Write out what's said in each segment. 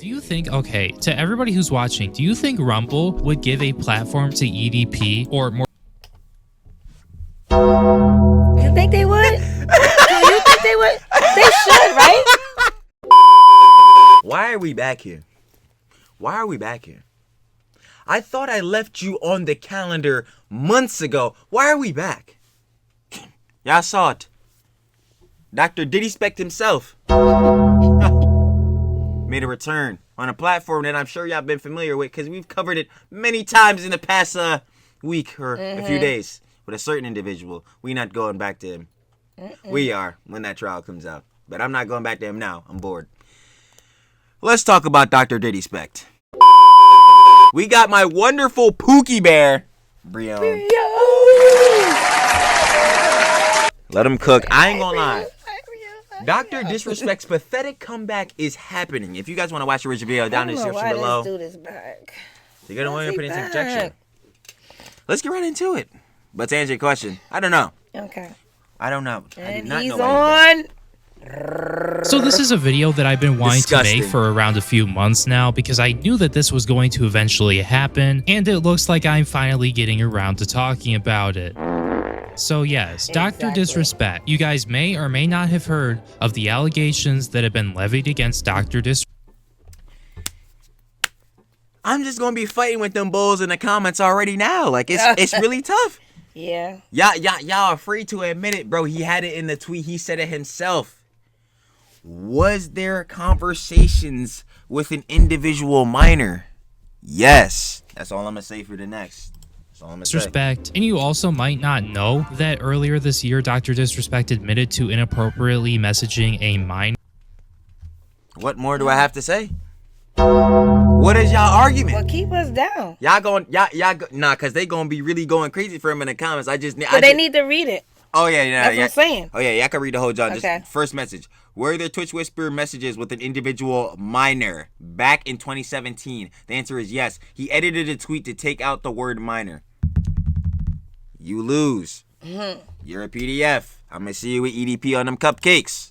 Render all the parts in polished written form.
Do you think, okay, to everybody who's watching, do you think Rumble would give a platform to EDP or more? You think they would? Do you think they would? They should, right? Why are we back here? Why are we back here? I thought I left you on the calendar months ago. Why are we back? Y'all saw it. Dr.Disrespect himself made a return on a platform that I'm sure y'all been familiar with because we've covered it many times in the past week or a few days with a certain individual. We not going back to him. We are when that trial comes out. But I'm not going back to him now. I'm bored. Let's talk about Dr. Disrespect. We got my wonderful Pookie Bear, Brion. Let him cook. I ain't gonna lie. Dr. Disrespect's pathetic comeback is happening. If you guys want to watch the original video, down in the description below. This dude is back. You're gonna want to put into objection. Let's get right into it. But to answer your question, I don't know. Okay. I don't know. I do not He's know why he's on. So this is a video that I've been wanting Disgusting. to make for around a few months now because I knew that this was going to eventually happen, and it looks like I'm finally getting around to talking about it. So yes, Dr. Disrespect. You guys may or may not have heard of the allegations that have been levied against Dr. Disrespect. I'm just gonna be fighting with them bulls in the comments already now. Like it's really tough. Yeah. Y'all are free to admit it, bro. He had it in the tweet. He said it himself. Was there conversations with an individual minor? Yes. That's all I'm gonna say for the next. That's all I'm gonna say. Disrespect. And you also might not know that earlier this year, Dr. Disrespect admitted to inappropriately messaging a minor. What more do I have to say? What is y'all argument? Well, keep us down. Nah, cause they gonna be really going crazy for him in the comments. But they need to read it. Oh yeah. That's what I'm saying. Oh yeah, y'all can read the whole John. Okay. Just first message. Were there Twitch Whisper messages with an individual minor back in 2017? The answer is yes. He edited a tweet to take out the word minor. You lose. You're a PDF. I'm gonna see you with EDP on them cupcakes.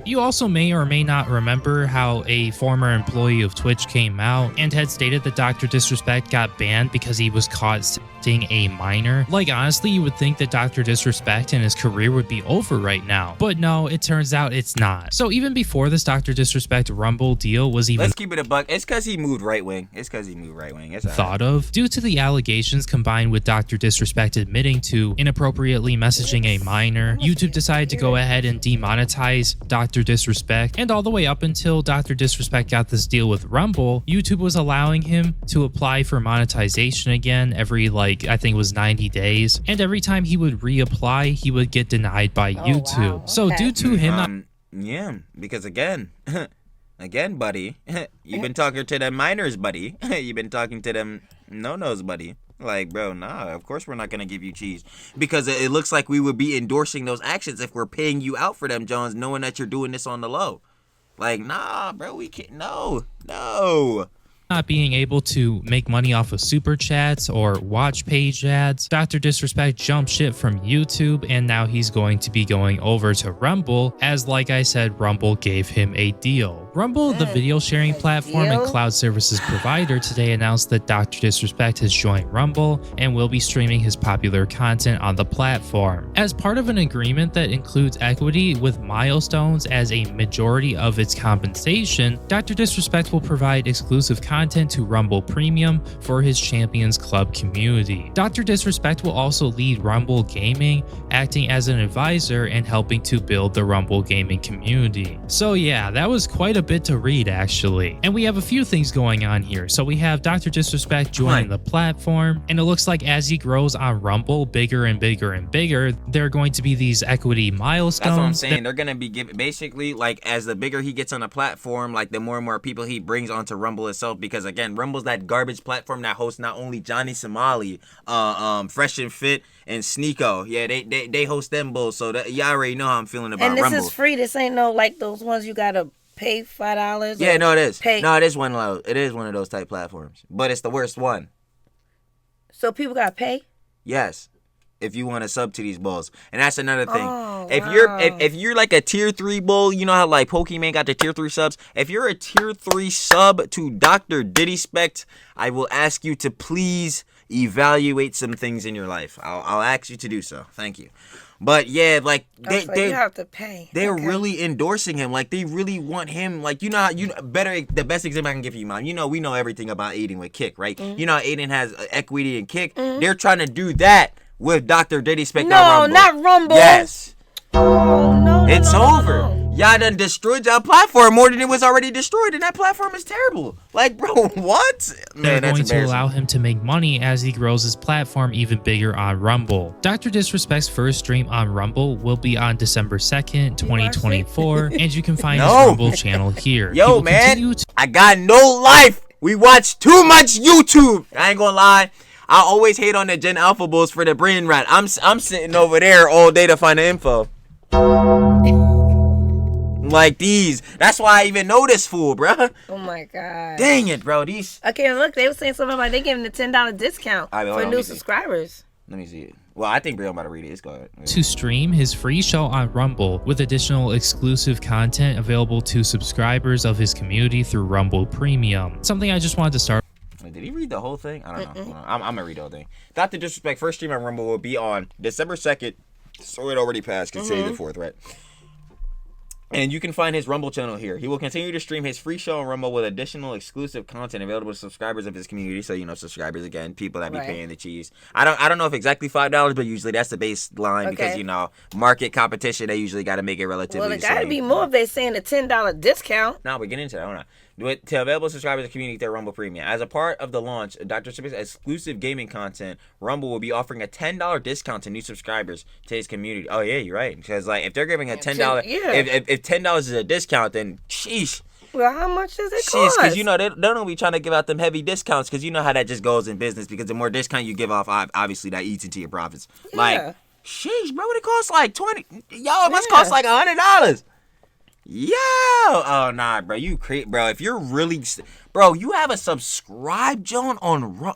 You also may or may not remember how a former employee of Twitch came out and had stated that Dr. Disrespect got banned because he was caught sexting a minor. Like, honestly, you would think that Dr. Disrespect and his career would be over right now. But no, it turns out it's not. So even before this Dr. Disrespect Rumble deal was even Let's keep it a buck. It's because he moved right wing. It's thought of, due to the allegations combined with Dr. Disrespect admitting to inappropriately messaging a minor, YouTube decided to go ahead and demonetize Dr. Disrespect, and all the way up until Dr. Disrespect got this deal with Rumble, YouTube was allowing him to apply for monetization again every, like, I think it was 90 days, and every time he would reapply, he would get denied by YouTube. Wow. So due to him yeah, because again, buddy, you've been talking to them minors, buddy. You've been talking to them no-nos, buddy. Like, bro, nah, of course we're not going to give you cheese. Because it looks like we would be endorsing those actions if we're paying you out for them, Jones, knowing that you're doing this on the low. Like, nah, bro, we can't. No. not being able to make money off of super chats or watch page ads, Dr. Disrespect jumped ship from YouTube, and now he's going to be going over to Rumble, as like I said, Rumble gave him a deal. Rumble, the video sharing platform and cloud services provider, today announced that Dr. Disrespect has joined Rumble and will be streaming his popular content on the platform. As part of an agreement that includes equity with milestones as a majority of its compensation, Dr. Disrespect will provide exclusive content to Rumble Premium for his Champions Club community. Dr. Disrespect will also lead Rumble Gaming, acting as an advisor and helping to build the Rumble Gaming community. So yeah, that was quite a bit to read actually. And we have a few things going on here. So we have Dr. Disrespect joining the platform, and it looks like as he grows on Rumble bigger and bigger and bigger, there are going to be these equity milestones. That's what I'm saying. They're going to be giving, basically, like, as the bigger he gets on the platform, like, the more and more people he brings onto Rumble itself, because again, Rumble's that garbage platform that hosts not only Johnny Somali, Fresh and Fit, and Sneeko. Yeah, they host them bulls, so that, y'all already know how I'm feeling about Rumble. And this is free. This ain't no, like, those ones you gotta pay $5. Yeah, no, it is. Pay. No, it is one of those. It is one of those type platforms, but it's the worst one. So people gotta pay? Yes. if you want to sub to these bulls. And that's another thing. Oh, If you're like a tier 3 bull, you know how like Pokemon got the tier 3 subs? If you're a tier 3 sub to Dr.Disrespect, I will ask you to please evaluate some things in your life. I'll ask you to do so. Thank you. But yeah, like you have to pay. They're really endorsing him. Like they really want him. Like you know how the best example I can give you, Mom. You know we know everything about Aiden with Kick, right? Mm-hmm. You know how Aiden has equity in Kick. Mm-hmm. They're trying to do that with Dr. Disrespect. No, on Rumble. not Rumble. Yes. Oh no. It's over. No. Y'all done destroyed y'all platform more than it was already destroyed, and that platform is terrible. Like, bro, what? They're Man, that's going to embarrassing. allow him to make money as he grows his platform even bigger on Rumble. Dr. Disrespect's first stream on Rumble will be on December 2nd, 2024, and you can find his Rumble channel here. Yo, man, I got no life. We watch too much YouTube. I ain't gonna lie. I always hate on the Gen Alpha Bulls for the brain rat. I'm sitting over there all day to find the info. Like these. That's why I even know this fool, bro. Oh my god. Dang it, bro. These. Okay, look, they were saying something about they giving the $10 discount for new subscribers. Let me see it. Well, I think Brian about to read it. It's good. To stream his free show on Rumble with additional exclusive content available to subscribers of his community through Rumble Premium. Something I just wanted to start. Did he read the whole thing? I don't know. I'm gonna read the whole thing. Dr. Disrespect first stream on Rumble will be on December 2nd. So it already passed. Can say the 4th, right? And you can find his Rumble channel here. He will continue to stream his free show on Rumble with additional exclusive content available to subscribers of his community. So, you know, subscribers, again, people that be paying the cheese. I don't know if exactly $5, but usually that's the baseline because, you know, market competition, they usually got to make it relatively Well, it got to be more if they're saying a $10 discount. No, we're getting into that. Hold on. To available subscribers of the community through Rumble Premium. As a part of the launch of Dr. Disrespect's exclusive gaming content, Rumble will be offering a $10 discount to new subscribers to his community. Oh yeah, you're right. Because like if they're giving a $10, if $10 is a discount, then sheesh. Well, how much does it cost? Because you know they don't be trying to give out them heavy discounts because you know how that just goes in business. Because the more discount you give off, obviously that eats into your profits. Yeah. Like, sheesh, bro, it costs like $20. Yo, it must cost like $100. Yo, oh nah, bro, you create, bro. If you're really, bro, you have a subscribe John on.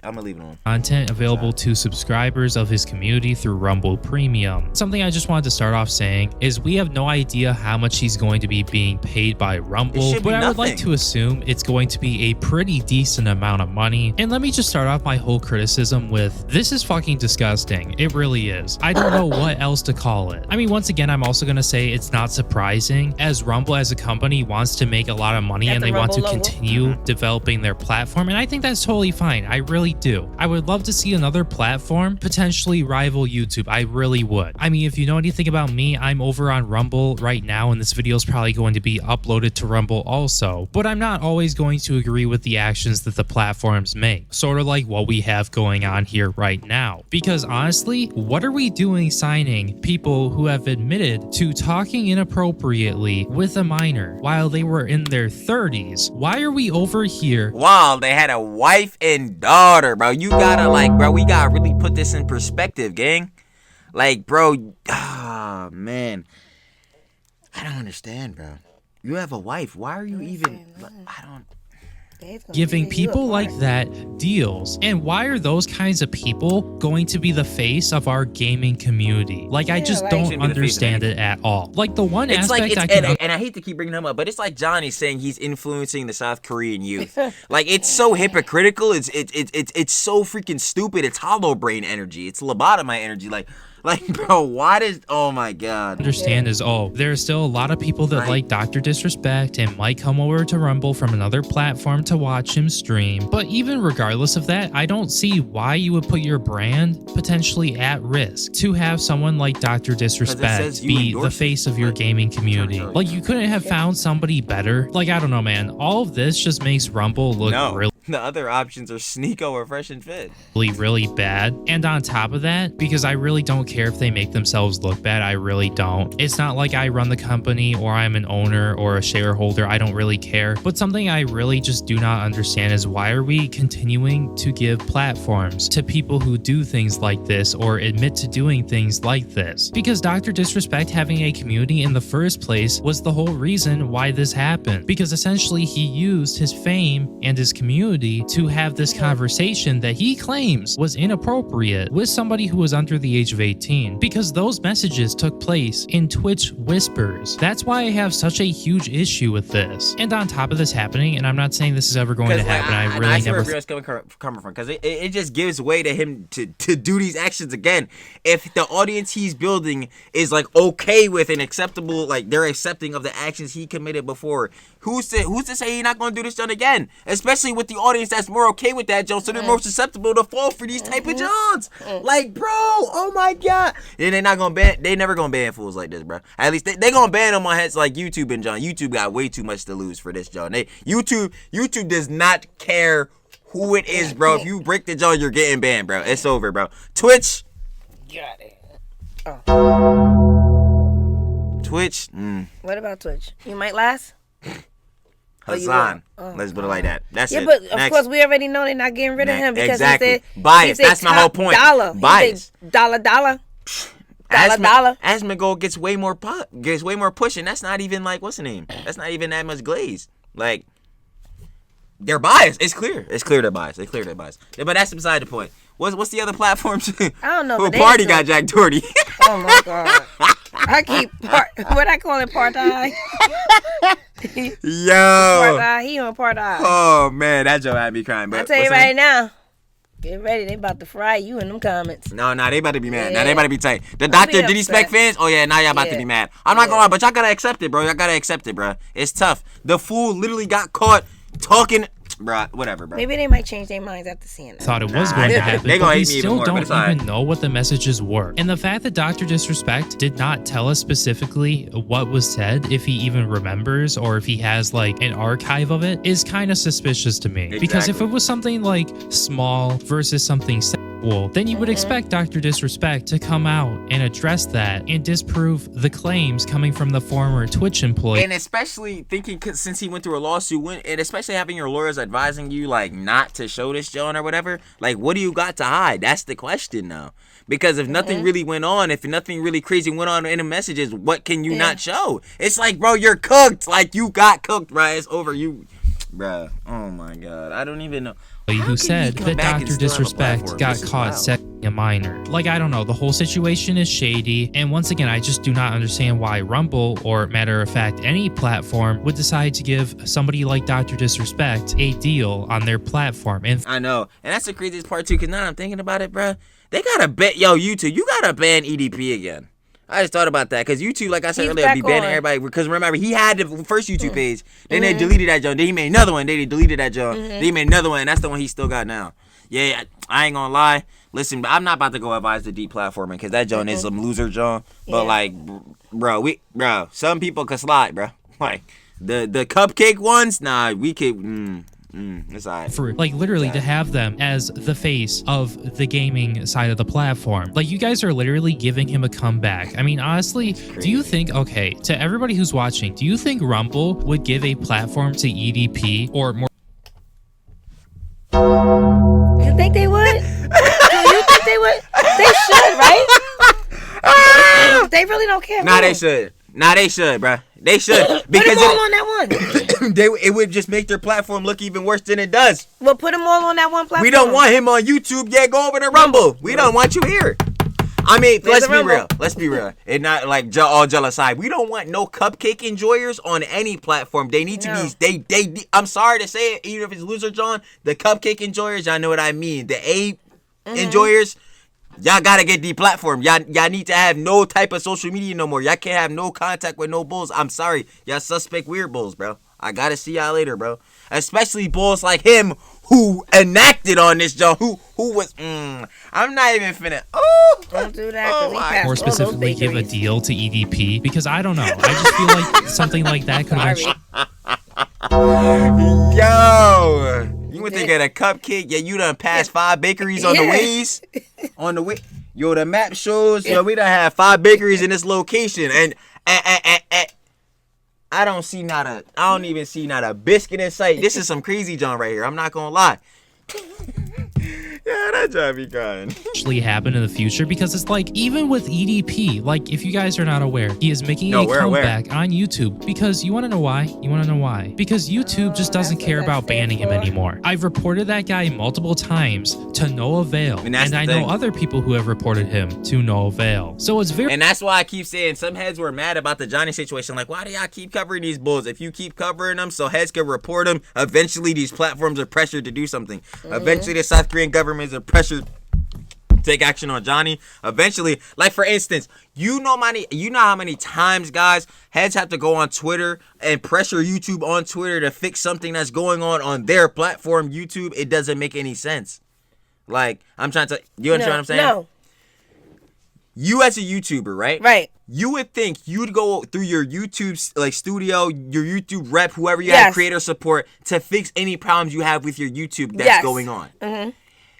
I'm gonna leave it on. Content available to subscribers of his community through Rumble Premium. Something I just wanted to start off saying is we have no idea how much he's going to be being paid by Rumble, but I would like to assume it's going to be a pretty decent amount of money. And let me just start off my whole criticism with, this is fucking disgusting. It really is. I don't know what else to call it. I mean, once again, I'm also gonna say it's not surprising as Rumble as a company wants to make a lot of money and they want to continue developing their platform. And I think that's totally fine. I really do. I would love to see another platform potentially rival YouTube. I really would. I mean, if you know anything about me, I'm over on Rumble right now, and this video is probably going to be uploaded to Rumble also. But I'm not always going to agree with the actions that the platforms make, sort of like what we have going on here right now. Because honestly, what are we doing signing people who have admitted to talking inappropriately with a minor while they were in their 30s? Why are we over here? Wow, they had a wife and daughter. Bro, you gotta like, bro, we gotta really put this in perspective, gang. Like, bro, man, I don't understand, bro. You have a wife. Why are you even? I don't. Giving people like that deals, and why are those kinds of people going to be the face of our gaming community? Like, I just don't understand it at all. Like, the one aspect I can, and I hate to keep bringing him up, but it's like Johnny saying he's influencing the South Korean youth. Like, it's so hypocritical. It's so freaking stupid. It's hollow brain energy. It's lobotomized energy. Like, bro, why does, oh my God. Understand is, there's still a lot of people that like Dr. Disrespect and might come over to Rumble from another platform to watch him stream. But even regardless of that, I don't see why you would put your brand potentially at risk to have someone like Dr. Disrespect be the face of your gaming community. Like, you couldn't have found somebody better. Like, I don't know, man. All of this just makes Rumble look really. The other options are Sneeko or Fresh and Fit. Really bad. And on top of that, because I really don't care if they make themselves look bad, I really don't. It's not like I run the company or I'm an owner or a shareholder. I don't really care. But something I really just do not understand is why are we continuing to give platforms to people who do things like this or admit to doing things like this? Because Dr. Disrespect having a community in the first place was the whole reason why this happened. Because essentially he used his fame and his community opportunity to have this conversation that he claims was inappropriate with somebody who was under the age of 18, because those messages took place in Twitch whispers. That's why I have such a huge issue with this. And on top of this happening, and I'm not saying this is ever going to happen, I really see never. Where it's coming from, because it just gives way to him to do these actions again. If the audience he's building is like okay with and acceptable, like they're accepting of the actions he committed before, who's to say he's not gonna do this done again? Especially with the audience that's more okay with that, Joe, so they're more susceptible to fall for these type of Johns. Like, bro, oh my god. And they're not gonna ban. They never gonna ban fools like this, bro. At least they gonna ban them on heads like YouTube and John. YouTube got way too much to lose for this, John. YouTube does not care who it is, bro. If you break the John, you're getting banned, bro. It's over, bro. Twitch. Got it. Twitch. What about Twitch? You might last? Hassan. Let's put it like that. That's it. Yeah, but of Next. course we already know they're not getting rid of him because exactly. he Bias. said That's my whole point. Dollar. Bias. Dollar. Asmongold gets way more push, and that's not even like, what's the name? That's not even that much glaze. Like, they're biased. It's clear. They're biased. Yeah, but that's beside the point. What's the other platforms? I don't know. Who party got Jack Doherty? Oh my god. I keep what I call it, part-time. Yo. Part-time. He on part-time. Oh man, that joke had me crying. But I'll tell you right now. Get ready, they about to fry you in them comments. No, they about to be mad. Yeah. Now they about to be tight. The Dr.Disrespect fans, oh yeah, now y'all about to be mad. I'm not gonna lie, but y'all gotta accept it, bro. It's tough. The fool literally got caught talking, bro. Whatever, bro. Maybe they might change their minds after seeing that. Thought it was going to happen, they gonna but we hate me even still more, but don't it's all right. even know what the messages were. And the fact that Dr. Disrespect did not tell us specifically what was said, if he even remembers or if he has like an archive of it, is kind of suspicious to me. Because if it was something like small versus something sexual, then you would expect Dr. Disrespect to come out and address that and disprove the claims coming from the former Twitch employee. And especially thinking, since he went through a lawsuit, and especially having your lawyers advising you like not to show this, John, or whatever. Like, what do you got to hide? That's the question now. Because if nothing really went on, if nothing really crazy went on in the messages, what can you not show? It's like, bro, you're cooked. Like, you got cooked, right? It's over. Bro. Oh my God. I don't even know. Who said that Dr. Disrespect got caught sexting a minor. Like, I don't know, the whole situation is shady, and once again, I just do not understand why Rumble, or matter of fact, any platform, would decide to give somebody like Dr. Disrespect a deal on their platform. And I know, and that's the craziest part too, because now I'm thinking about it, bro. They gotta bet, YouTube, you gotta ban EDP again. I just thought about that because YouTube, like I said earlier, be banning everybody. Because remember, he had the first YouTube page, then they deleted that joint. Then he made another one. They deleted that joint. Then he made another one, and that's the one he still got now. Yeah, I ain't gonna lie. Listen, I'm not about to go advise the deplatforming because that joint is some loser joint. But like, bro, some people can slide, bro. Like the cupcake ones, nah, we could. It's all right. For like literally to have them as the face of the gaming side of the platform, like you guys are literally giving him a comeback. I mean, honestly, do you think, okay, to everybody who's watching, do you think Rumble would give a platform to EDP or more? You think they would? You think they would? They should, right? They really don't care. Nah, they should. Bro. They should. Because put them all on that one. It would just make their platform look even worse than it does. Well, put them all on that one platform. We don't want him on YouTube. Yeah, go over to Rumble. We don't want you here. I mean, let's be real. And not like all jealous side. We don't want no cupcake enjoyers on any platform. They need to be. They. I'm sorry to say it, even if it's loser John. The cupcake enjoyers, y'all know what I mean. The enjoyers. Y'all gotta get deplatformed. Y'all need to have no type of social media no more. Y'all can't have no contact with no bulls. I'm sorry. Y'all suspect weird bulls, bro. I gotta see y'all later, bro. Especially bulls like him who enacted on this, Joe. Who was, I'm not even finna. Oh, don't do that. Or specifically give a deal to EDP because I don't know. I just feel like something like that could actually. Yo. You would think at a cupcake, you done passed 5 bakeries on the ways. Yo, the map shows, we done have 5 bakeries in this location. And I don't even see not a biscuit in sight. This is some crazy John right here. I'm not gonna lie. Yeah, that drive me crying. actually happen in the future, because it's like, even with EDP, like, if you guys are not aware, he is making a comeback on YouTube, because you want to know why? Because YouTube just doesn't care about banning him anymore. I've reported that guy multiple times to no avail, and I know other people who have reported him to no avail. So it's very, and that's why I keep saying some heads were mad about the Johnny situation. Like, why do y'all keep covering these bulls? If you keep covering them so heads can report them, eventually these platforms are pressured to do something. Eventually the South Korean governments are pressured to take action on Johnny. Eventually, like for instance, you know how many times, guys, heads have to go on Twitter and pressure YouTube on Twitter to fix something that's going on their platform, YouTube. It doesn't make any sense. Like, I'm trying to, you understand what I'm saying? No. You as a YouTuber, right? Right. You would think you'd go through your YouTube like studio, your YouTube rep, whoever you have creator support to fix any problems you have with your YouTube that's going on.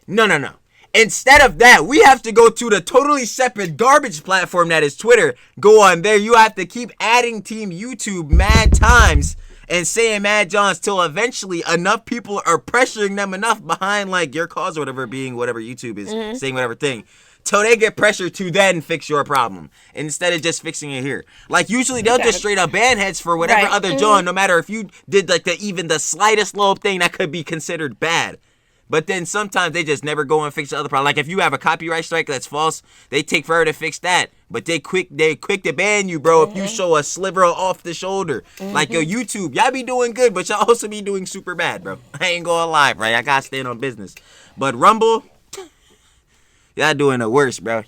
No. Instead of that, we have to go to the totally separate garbage platform that is Twitter. Go on there. You have to keep adding Team YouTube mad times and saying mad Johns till eventually enough people are pressuring them enough behind like your cause or whatever, being whatever YouTube is saying whatever thing, till they get pressure to then fix your problem instead of just fixing it here. Like usually they'll just straight up ban heads for whatever other John, no matter if you did like even the slightest little thing that could be considered bad. But then sometimes they just never go and fix the other problem. Like if you have a copyright strike that's false, they take forever to fix that. But they quick to ban you, bro, if you show a sliver off the shoulder. Like yo, YouTube, y'all be doing good, but y'all also be doing super bad, bro. I ain't gonna lie, right? I gotta stand on business. But Rumble, y'all doing the worst, bro.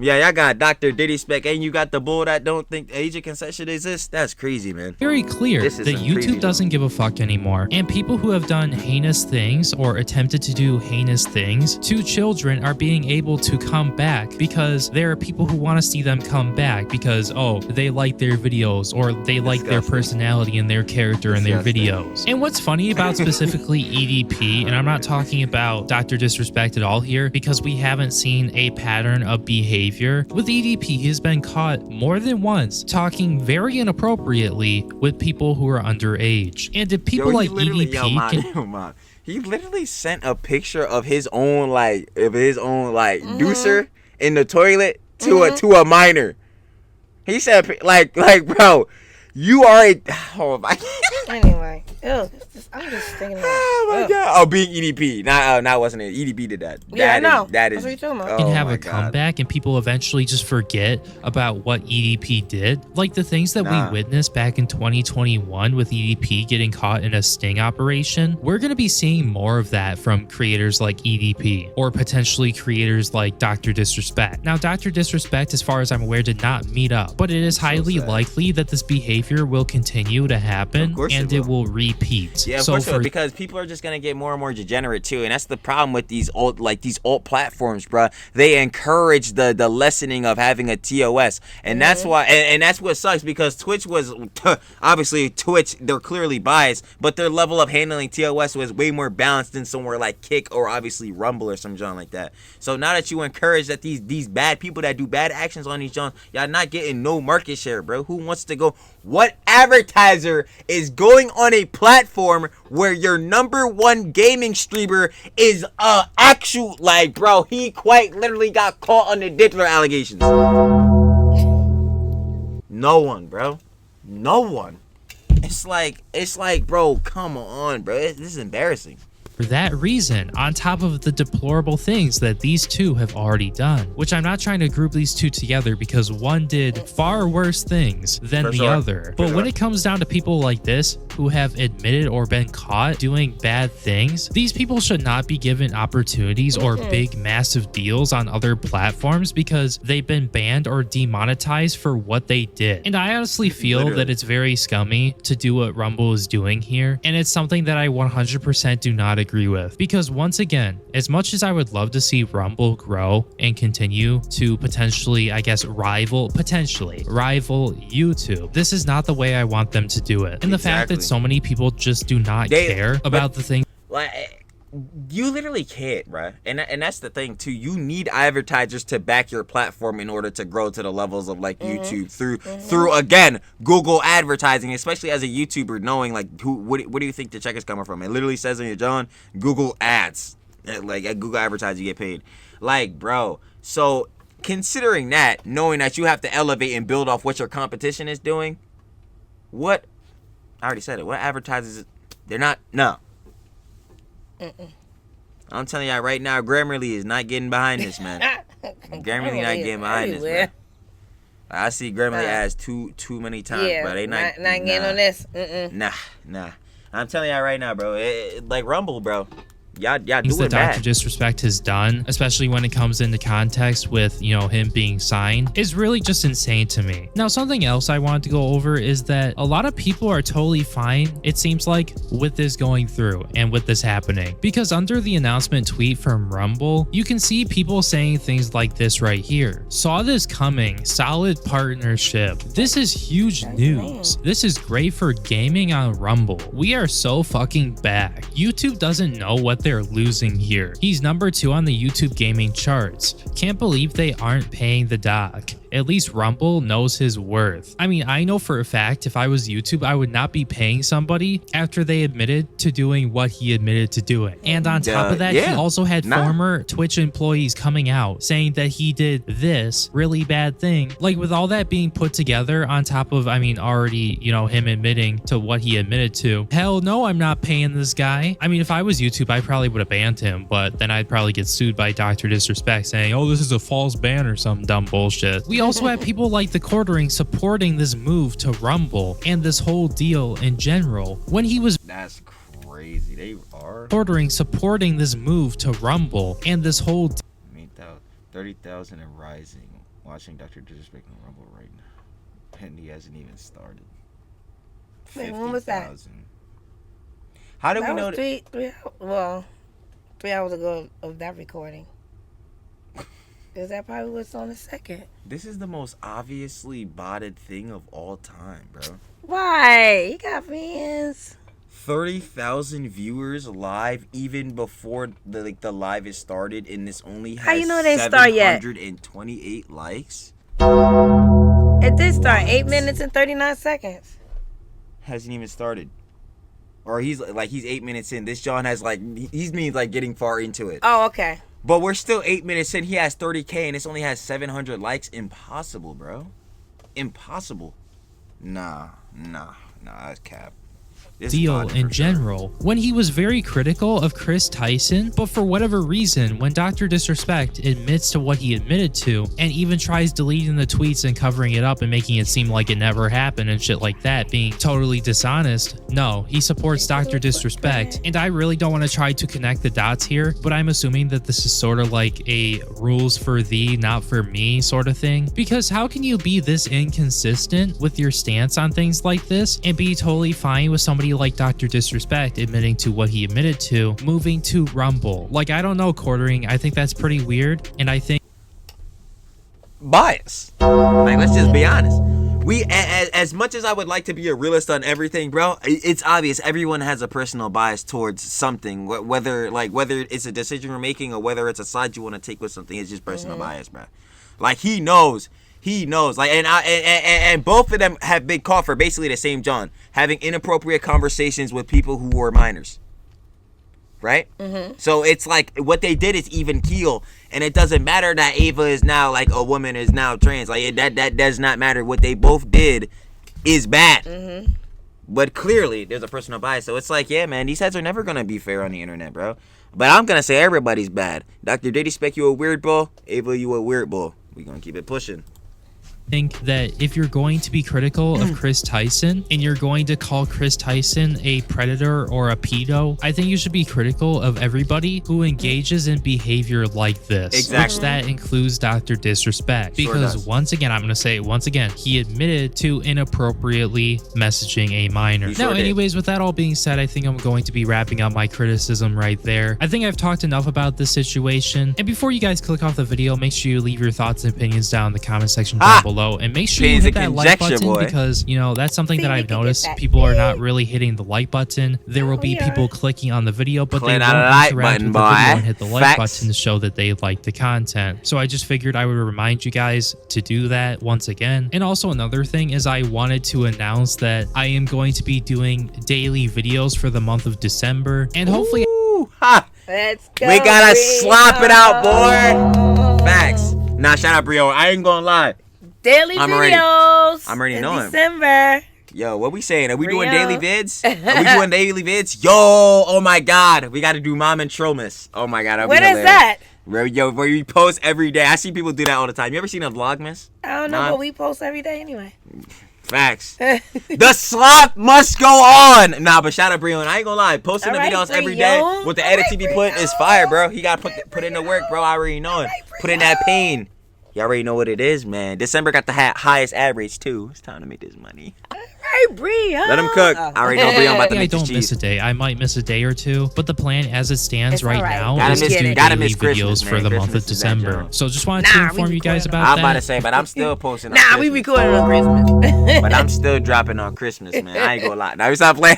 Y'all got Dr.Disrespect, and you got the bull that don't think age of consent should exist. That's crazy, man. Very clear that YouTube doesn't give a fuck anymore. And people who have done heinous things or attempted to do heinous things to children are being able to come back, because there are people who want to see them come back because, oh, they like their videos or they like their personality and their character in their videos. And what's funny about specifically EDP, and I'm not talking about Dr.Disrespect at all here, because we haven't seen a pattern of behavior. With EDP, he has been caught more than once talking very inappropriately with people who are underage. And if people like EDP he literally sent a picture of his own deucer in the toilet to a minor. He said like bro, you are a Anyway, I'm just thinking about. Oh my god! Oh, being EDP, not wasn't it? EDP did that. Yeah, I know. That is. That's what you're talking about. Can have a comeback, and people eventually just forget about what EDP did. Like the things that we witnessed back in 2021 with EDP getting caught in a sting operation. We're gonna be seeing more of that from creators like EDP, or potentially creators like Dr.Disrespect. Now, Dr.Disrespect, as far as I'm aware, did not meet up, but it is highly likely that this behavior will continue to happen, and it will repeat. Yeah, of course it will, because people are just gonna get more and more degenerate too, and that's the problem with these alt platforms, bro. They encourage the lessening of having a TOS, and that's why, and that's what sucks, because Twitch was obviously they're clearly biased, but their level of handling TOS was way more balanced than somewhere like Kick or obviously Rumble or some genre like that. So now that you encourage that these bad people that do bad actions on these genres, y'all not getting no market share, bro. Who wants to go? What advertiser is going on a platform where your #1 gaming streamer is actual, like, bro, he quite literally got caught on the Diddler allegations? No one, bro. No one. It's like, bro, come on, bro. This is embarrassing. For that reason, on top of the deplorable things that these two have already done, which I'm not trying to group these two together because one did far worse things than the other. But when it comes down to people like this who have admitted or been caught doing bad things, these people should not be given opportunities or big massive deals on other platforms because they've been banned or demonetized for what they did. And I honestly feel that it's very scummy to do what Rumble is doing here, and it's something that I 100% do not agree with, because once again, as much as I would love to see Rumble grow and continue to potentially, I guess, rival YouTube, this is not the way I want them to do it. And the fact that so many people just do not care about the thing, like, you literally can't, bro. And that's the thing too. You need advertisers to back your platform in order to grow to the levels of like YouTube through again Google advertising, especially as a YouTuber, knowing like where do you think the check is coming from? It literally says in your John Google ads. Like at Google advertising, you get paid. Like, bro. So considering that, knowing that you have to elevate and build off what your competition is doing, what? I already said it. What advertisers? They're not. No. I'm telling y'all right now, Grammarly is not getting behind this, man. Grammarly not getting behind this, man. I see Grammarly ads too many times, bro. They not getting on this. Nah. I'm telling y'all right now, bro. Like Rumble, bro. Y'all things doing that bad. Dr. Disrespect has done, especially when it comes into context with, you know, him being signed, is really just insane to me. Now, something else I wanted to go over is that a lot of people are totally fine, it seems like, with this going through and with this happening. Because under the announcement tweet from Rumble, you can see people saying things like this right here. Saw this coming, solid partnership. This is huge news. This is great for gaming on Rumble. We are so fucking back. YouTube doesn't know what they're losing here. He's number 2 on the YouTube gaming charts. Can't believe they aren't paying the doc. At least Rumble knows his worth. I mean, I know for a fact if I was YouTube, I would not be paying somebody after they admitted to doing what he admitted to doing. And on top of that, he also had former Twitch employees coming out saying that he did this really bad thing. Like, with all that being put together on top of, I mean, already, you know, him admitting to what he admitted to. Hell no, I'm not paying this guy. I mean, if I was YouTube, I probably would have banned him, but then I'd probably get sued by Dr. Disrespect saying, oh, this is a false ban or some dumb bullshit. We also have people like the Quartering supporting this move to Rumble and this whole deal in general. When he was That's crazy. They are Quartering supporting this move to Rumble and this whole 30,000 and rising watching Dr. Disrespect on Rumble right now. And he hasn't even started. Wait, when was that? 50,000. How did we know that? 3 hours ago of that recording. Because that probably was on the second. This is the most obviously botted thing of all time, bro. Why? You got fans. 30,000 viewers live even before the live is started, and this only has How you know they start yet? 728 likes. It did start 8 minutes and 39 seconds. Hasn't even started. Or he's 8 minutes in. This John has he's getting far into it. Oh, okay. But we're still 8 minutes in. He has 30K and this only has 700 likes. Impossible, bro. Impossible. Nah, that's cap. Deal in general, when he was very critical of Chris Tyson, but for whatever reason, when Dr. Disrespect admits to what he admitted to and even tries deleting the tweets and covering it up and making it seem like it never happened and shit like that, being totally dishonest, no, he supports Dr. Disrespect. And I really don't want to try to connect the dots here, but I'm assuming that this is sort of like a rules for thee, not for me sort of thing, because how can you be this inconsistent with your stance on things like this and be totally fine with somebody like Dr. Disrespect admitting to what he admitted to, moving to Rumble? Like, I don't know, Quartering. I think that's pretty weird, and I think bias. Let's just be honest. We, as much as I would like to be a realist on everything, bro, it's obvious everyone has a personal bias towards something. Whether it's a decision we're making or whether it's a side you want to take with something, it's just personal bias, bro. Like, he knows. Like, and both of them have been caught for basically the same John, having inappropriate conversations with people who were minors. Right? So it's like what they did is even keel, and it doesn't matter that Ava is now a woman, is now trans. Like, that does not matter. What they both did is bad. But clearly there's a personal bias. So it's like, yeah, man, these heads are never gonna be fair on the internet, bro. But I'm gonna say everybody's bad. Dr. Disrespect, you a weird bull. Ava, you a weird bull. We gonna keep it pushing. think that if you're going to be critical of Chris Tyson and you're going to call Chris Tyson a predator or a pedo, I think you should be critical of everybody who engages in behavior like this. Exactly. Which that includes Dr. Disrespect. Because once again, I'm going to say it once again, he admitted to inappropriately messaging a minor. Now, anyways, with that all being said, I think I'm going to be wrapping up my criticism right there. I think I've talked enough about this situation. And before you guys click off the video, make sure you leave your thoughts and opinions down in the comment section down below. And make sure you hit that like button because, you know, that's something that I've noticed. People are not really hitting the like button. There will be people clicking on the video, but they won't interact with the video and hit the like button to show that they like the content. So I just figured I would remind you guys to do that once again. And also another thing is I wanted to announce that I am going to be doing daily videos for the month of December. And hopefully... Let's go. We gotta Brion. slop it out, boy. Facts. Nah, shout out Brion. I ain't gonna lie. Daily videos. I'm already in knowing. December. Yo, what we saying? Are we doing Brion. daily vids? Are we doing daily vids? Yo, oh my God. We gotta do Mom and Tromus. Oh my God. What is that? Where we post every day. I see people do that all the time. You ever seen a Vlogmas? I don't know, but we post every day anyway. Facts. The slop must go on. Nah, but shout out Brion. I ain't gonna lie. Posting the videos every day with the edits he be putting is fire, bro. He got to put in the work, bro. I already know it. Put in that pain. You already know what it is, man. December got the highest average, too. It's time to make this money. Hey, Brion. Let him cook. I already know Brion about to make this I don't miss cheese. a day. I might miss a day or two, but the plan as it stands It's right all right. now Gotta is miss- to do gotta daily miss Christmas, videos man. for the month of Christmas is that December. joint. So just wanted to inform we you guys recording about I'm that. about to say, but I'm still posting on Nah, we Christmas. recording on Christmas. But I'm still dropping on Christmas, man. I ain't gonna lie. Now we stop playing.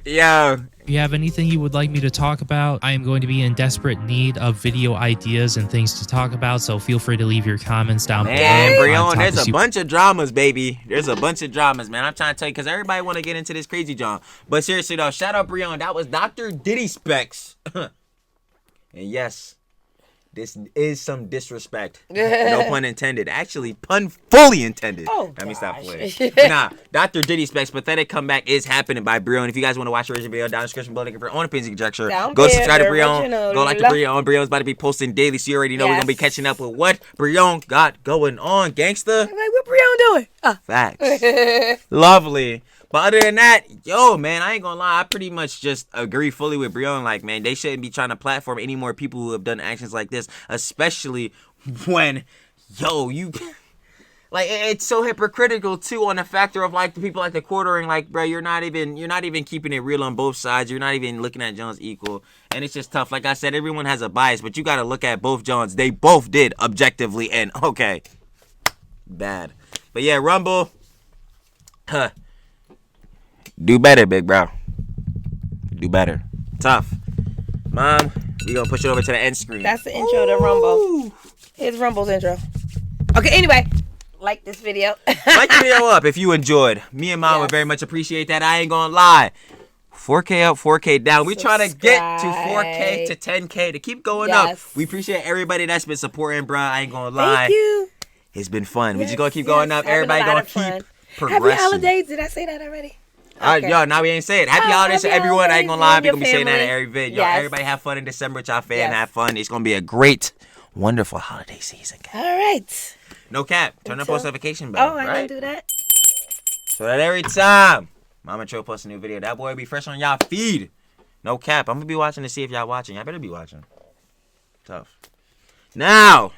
Yo. If you have anything you would like me to talk about, I am going to be in desperate need of video ideas and things to talk about, so feel free to leave your comments down Man, below. Brion, there's a bunch of dramas, baby. There's a bunch of dramas, man. I'm trying to tell you, because everybody want to get into this crazy John. But seriously, though, shout out Brion. That was Dr.Disrespect. And yes, this is some disrespect. No pun intended. Actually, pun fully intended. Oh, let me stop gosh. playing. Nah, Dr.Disrespect's pathetic comeback is happening by Brion. If you guys want to watch the original video, down in the description below, looking for own opinions and conjecture. Down Go there, subscribe to the Brion. original. Go like to Brion. Brion's about to be posting daily, so you already know we're going to be Yes. catching up with what Brion got going on, gangsta. I'm like, what Brion doing? Facts. Lovely. But other than that, yo, man, I ain't gonna lie. I pretty much just agree fully with Brion. Like, man, they shouldn't be trying to platform any more people who have done actions like this, especially when, yo, you... Like, it's so hypocritical, too, on the factor of, like, the people like the quartering, like, bro, you're not even keeping it real on both sides. You're not even looking at Jones equal. And it's just tough. Like I said, everyone has a bias, but you got to look at both Jones. They both did objectively, and, okay, bad. But, yeah, Rumble, do better, big bro. Do better. Tough. Mom, we gonna push it over to the end screen. That's the intro to Rumble. Here's Rumble's intro. Okay, anyway, like this video. Like the video up if you enjoyed. Me and Mom would very much appreciate that. I ain't gonna lie. 4K up, 4K down. We trying to get to 4K to 10K to keep going up. We appreciate everybody that's been supporting, bro. I ain't gonna lie. Thank you. It's been fun. We just gonna keep going up. Having Everybody a lot gonna of fun. keep progressing. Happy holidays. Did I say that already? Okay. Yo, now we ain't say it. Happy holidays to happy everyone. I ain't gonna lie. holidays We gonna be to saying that your in every vid. Yo, Yes. everybody have fun in December with y'all fan. Yes. Have fun. It's gonna be a great, wonderful holiday season. All right. No cap. Turn the post notification bell. Oh, I right? didn't do that. So that every time Mama Tro posts a new video, that boy be fresh on y'all feed. No cap. I'm gonna be watching to see if y'all watching. Y'all better be watching. Tough. Now,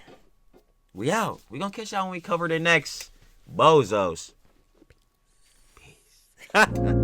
we out. We gonna catch y'all when we cover the next bozos. Peace.